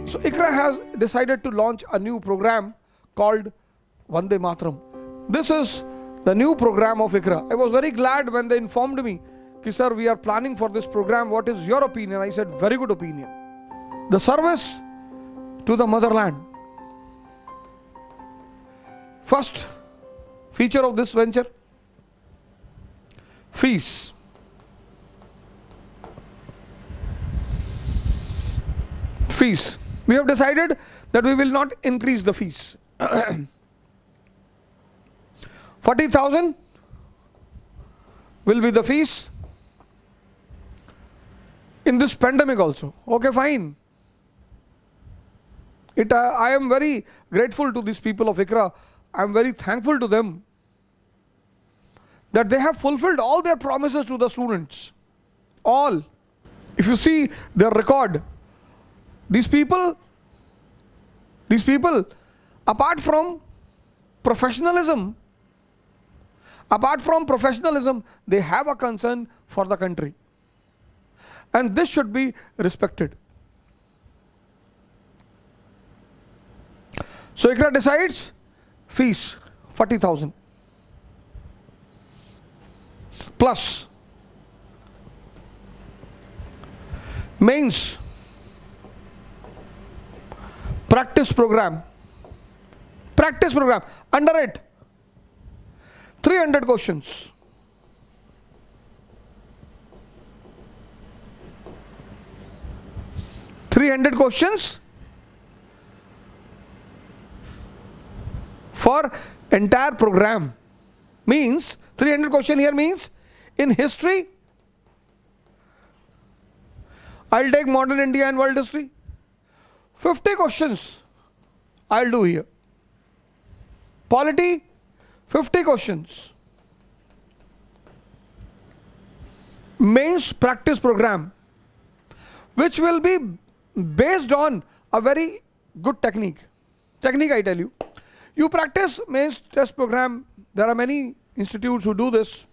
So IQRA has decided to launch a new program called Vande Mataram. This is the new program of IQRA. I was very glad when they informed me, "Ki sir, we are planning for this program. What is your opinion?" I said, "Very good opinion." The service to the motherland. First feature of this venture, fees. Fees. We have decided that we will not increase the fees. 40,000 will be the fees in this pandemic also. Okay, fine. I am very grateful to these people of IQRA. I am very thankful to them that they have fulfilled all their promises to the students. All. If you see their record, these people, apart from professionalism, they have a concern for the country. And this should be respected. So IQRA decides fees 40,000 plus mains practice program under it 300 questions. For entire program. Means 300 question here means in history, I'll take modern India and world history. 50 questions I'll do here. Polity, 50 questions. Mains practice program, which will be based on a very good technique. Technique, I tell you. You practice mains test program. There are many institutes who do this.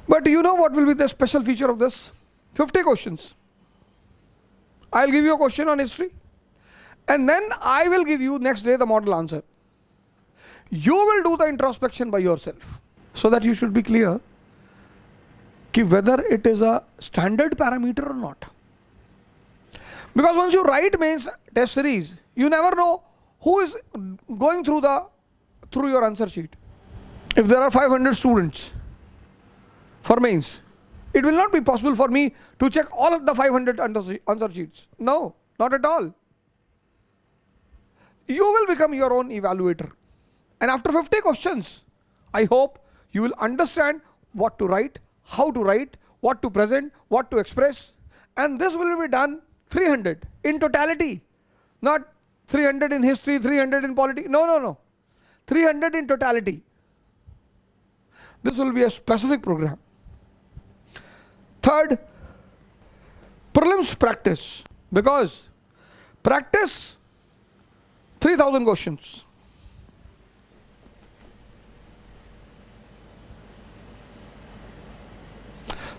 But do you know what will be the special feature of this? 50 questions. I'll give you a question on history, and then I will give you next day the model answer. You will do the introspection by yourself, so that you should be clear ki whether it is a standard parameter or not. Because once you write mains test series, you never know who is going through your answer sheet. If there are 500 students for mains, it will not be possible for me to check all of the 500 answer sheets. No, not at all. You will become your own evaluator. And after 50 questions, I hope you will understand what to write, how to write, what to present, what to express. And this will be done 300 in totality. Not 300 in history, 300 in polity. No. 300 in totality. This will be a specific program. Third, prelims practice. Because practice 3,000 questions.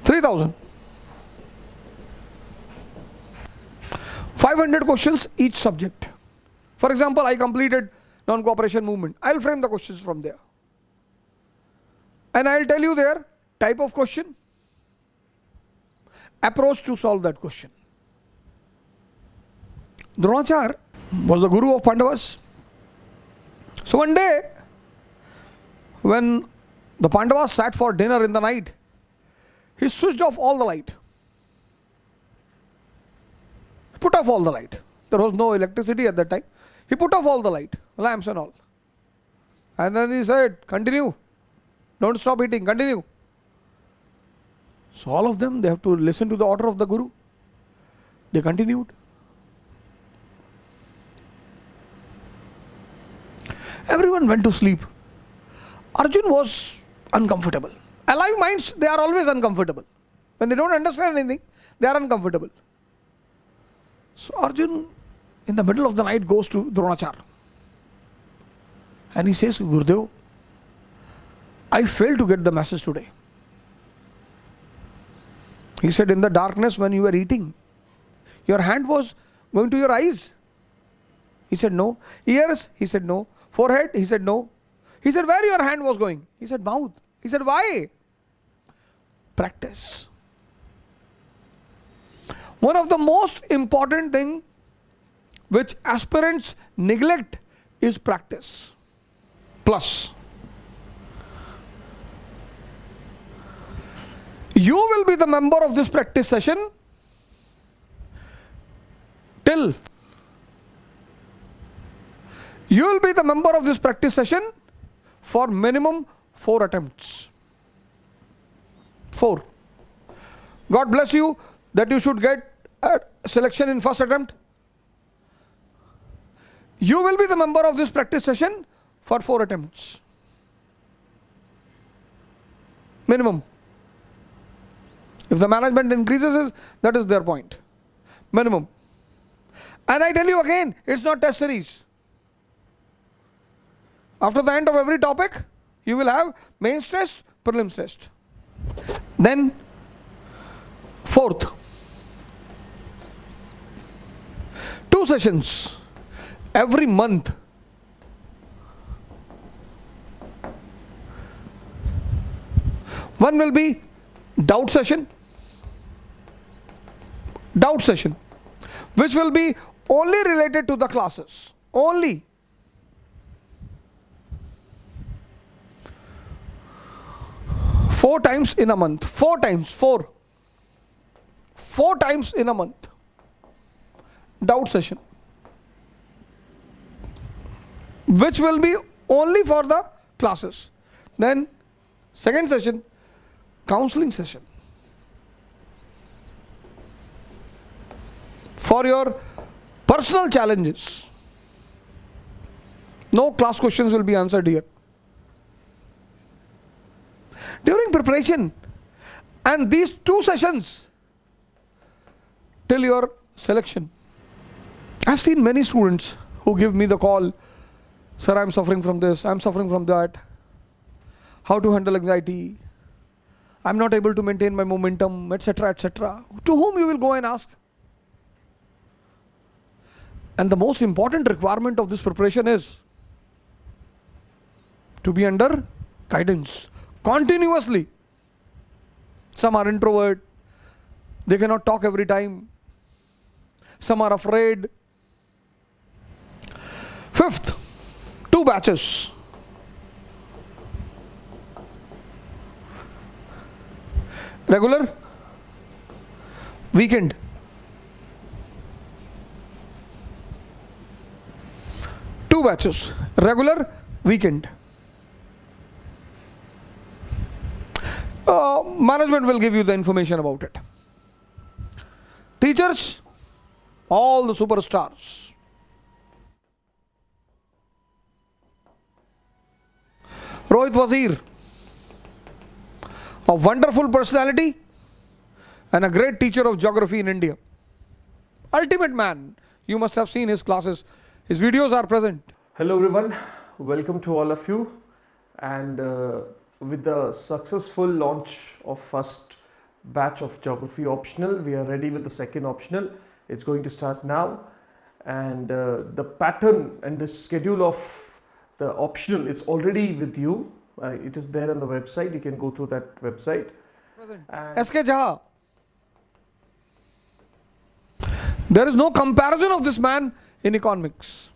$3,000. 500 questions each subject. For example, I completed non-cooperation movement. I'll frame the questions from there. And I'll tell you their type of question, approach to solve that question. Dronachar was the guru of Pandavas. So one day, when the Pandavas sat for dinner in the night, he switched off all the light. Put off all the light. There was no electricity at that time. He put off all the light, lamps and all. And then he said, continue. Don't stop eating, continue. So all of them, they have to listen to the order of the guru. They continued. Everyone went to sleep. Arjun was uncomfortable. Alive minds, they are always uncomfortable. When they don't understand anything, they are uncomfortable. So Arjun, in the middle of the night, goes to Dronachar. And he says, Gurudev, I failed to get the message today. He said, in the darkness when you were eating, Your hand was going to your eyes. He said no. Ears? He said no. Forehead? He said no. He said where your hand was going? He said mouth. He said why? Practice. One of the most important thing which aspirants neglect is practice. Plus, you will be the member of this practice session till you will be the member of this practice session for minimum 4 attempts. 4. God bless you that you should get a selection in first attempt. You will be the member of this practice session for 4 attempts. Minimum. If the management increases, that is their point. Minimum. And I tell you again, it's not test series. After the end of every topic, you will have mains test, prelims test. Then, 4th, 2 sessions every month. One will be doubt session, which will be only related to the classes. Only. Four times in a month. 4 times. 4 times in a month. Doubt session, which will be only for the classes. Then, second session, counseling session. For your personal challenges. No class questions will be answered here. During preparation, and these 2 sessions till your selection. I've seen many students who give me the call, sir, I'm suffering from this, I'm suffering from that, how to handle anxiety, I'm not able to maintain my momentum, etc., etc. To whom you will go and ask? And the most important requirement of this preparation is to be under guidance continuously. Some are introvert, they cannot talk every time. Some are afraid. 5th, 2 batches. Regular, weekend. Two batches, regular, weekend. Management will give you the information about it. Teachers, all the superstars. Rohit Wazir, a wonderful personality and a great teacher of geography in India. Ultimate man. You must have seen his classes. His videos are present. Hello everyone, welcome to all of you. And with the successful launch of first batch of geography optional, we are ready with the second optional. It's going to start now, and the pattern and the schedule of the optional is already with you. It is there on the website. You can go through that website. SK Jha. There is no comparison of this man in economics.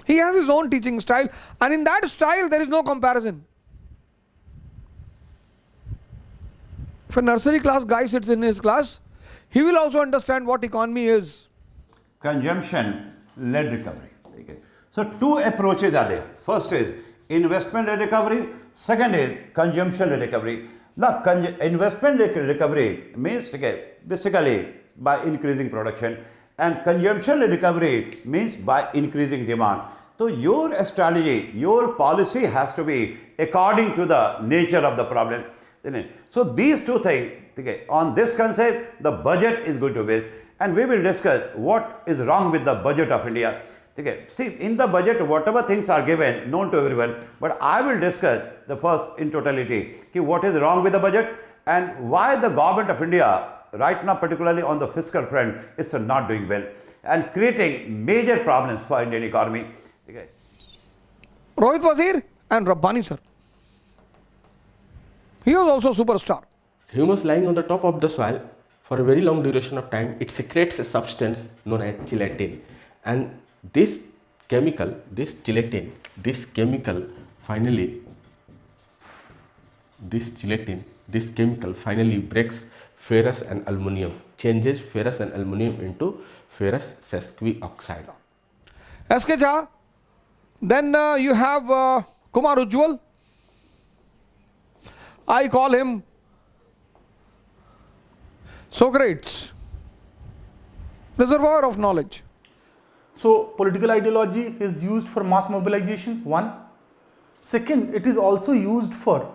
He has his own teaching style, and in that style there is no comparison. If a nursery class guy sits in his class, he will also understand what economy is. Consumption-led recovery. Okay. So 2 approaches are there. First is investment-led recovery. Second is consumption-led recovery. Now, investment-led recovery means basically by increasing production, and consumption-led recovery means by increasing demand. So your strategy, your policy has to be according to the nature of the problem. So these 2 things, okay, on this concept, the budget is going to be, and we will discuss what is wrong with the budget of India. Okay, see, in the budget, whatever things are given, known to everyone, but I will discuss the first in totality, okay, what is wrong with the budget and why the government of India right now, particularly on the fiscal front, is not doing well and creating major problems for Indian economy. Okay. Rohit Wazir and Rabbani sir. He was also superstar. Humus lying on the top of the soil for a very long duration of time, it secretes a substance known as gelatin. And this chemical, this gelatin, this chemical finally breaks ferrous and aluminum, changes ferrous and aluminum into ferrous sesquioxide. S.K. Jha. Then you have Kumar Ujjwal. I call him Socrates, reservoir of knowledge. So political ideology is used for mass mobilization, one. Second, it is also used for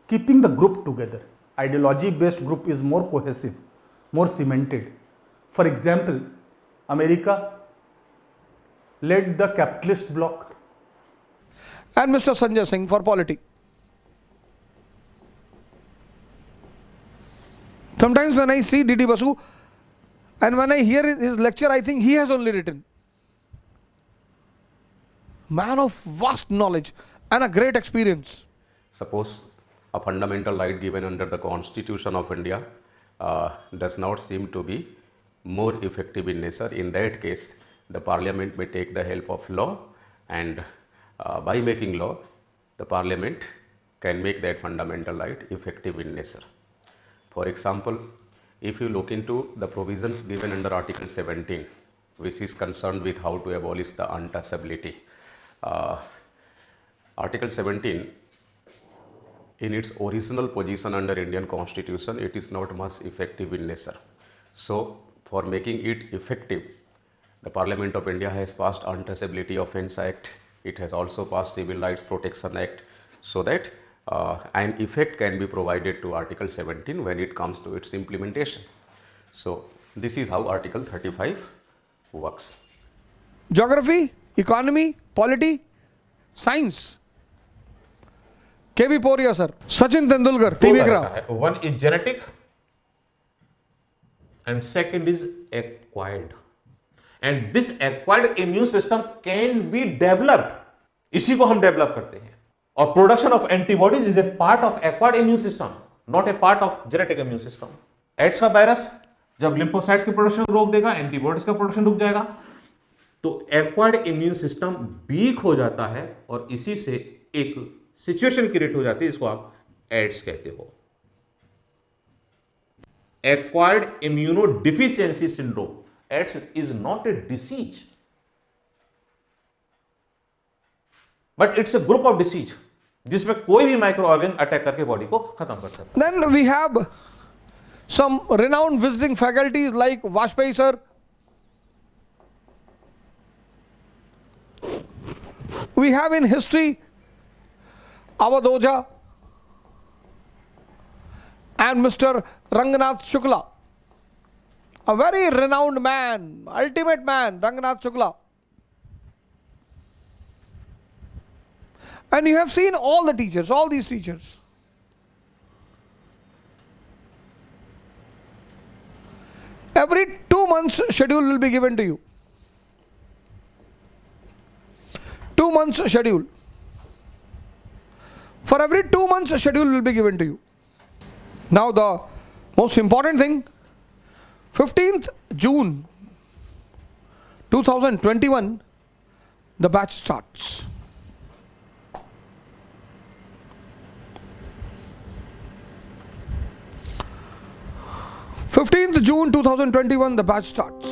keeping the group together. Ideology based group is more cohesive, more cemented. For example, America led the capitalist bloc. And Mr. Sanjay Singh for polity. Sometimes when I see D.D. Basu and when I hear his lecture, I think he has only written. Man of vast knowledge and a great experience. Suppose a fundamental right given under the Constitution of India does not seem to be more effective in nature. In that case, the Parliament may take the help of law, and by making law, the Parliament can make that fundamental right effective in nature. For example, if you look into the provisions given under Article 17, which is concerned with how to abolish the untouchability. Article 17, in its original position under Indian Constitution, it is not much effective in nature. So, for making it effective, the Parliament of India has passed Untouchability Offence Act. It has also passed Civil Rights Protection Act, so that an effect can be provided to Article 17 when it comes to its implementation. So, this is how Article 35 works. Geography, economy, polity, science. K.V. Poria sir, Sachin Tendulkar, Team IQRA. One is genetic and second is acquired. And this acquired immune system can be developed. इसी को हम develop करते हैं. और production of antibodies is a part of acquired immune system, not a part of genetic immune system. AIDS का virus जब lymphocytes की production रोक देगा, एंटीबॉडीज का प्रोडक्शन रुक जाएगा, तो एक्वायर्ड इम्यून सिस्टम वीक हो जाता है और इसी से एक सिचुएशन क्रिएट हो जाती है, इसको आप एड्स कहते हो. Acquired immunodeficiency syndrome, AIDS is not a disease but it's a group of disease जिसमें कोई भी माइक्रो ऑर्गेनिज्म अटैक करके बॉडी को खत्म कर सकता है. Then we have some renowned visiting faculties like Vajpayee sir. We have in history OJHA and Mr. Ranganath Shukla, a very renowned man, ultimate man, Ranganath Shukla. And you have seen all the teachers, all these teachers. Every 2 months schedule will be given to you. 2 months schedule. For every 2 months schedule will be given to you. Now the most important thing, 15th June 2021, the batch starts. 15th June 2021, the batch starts.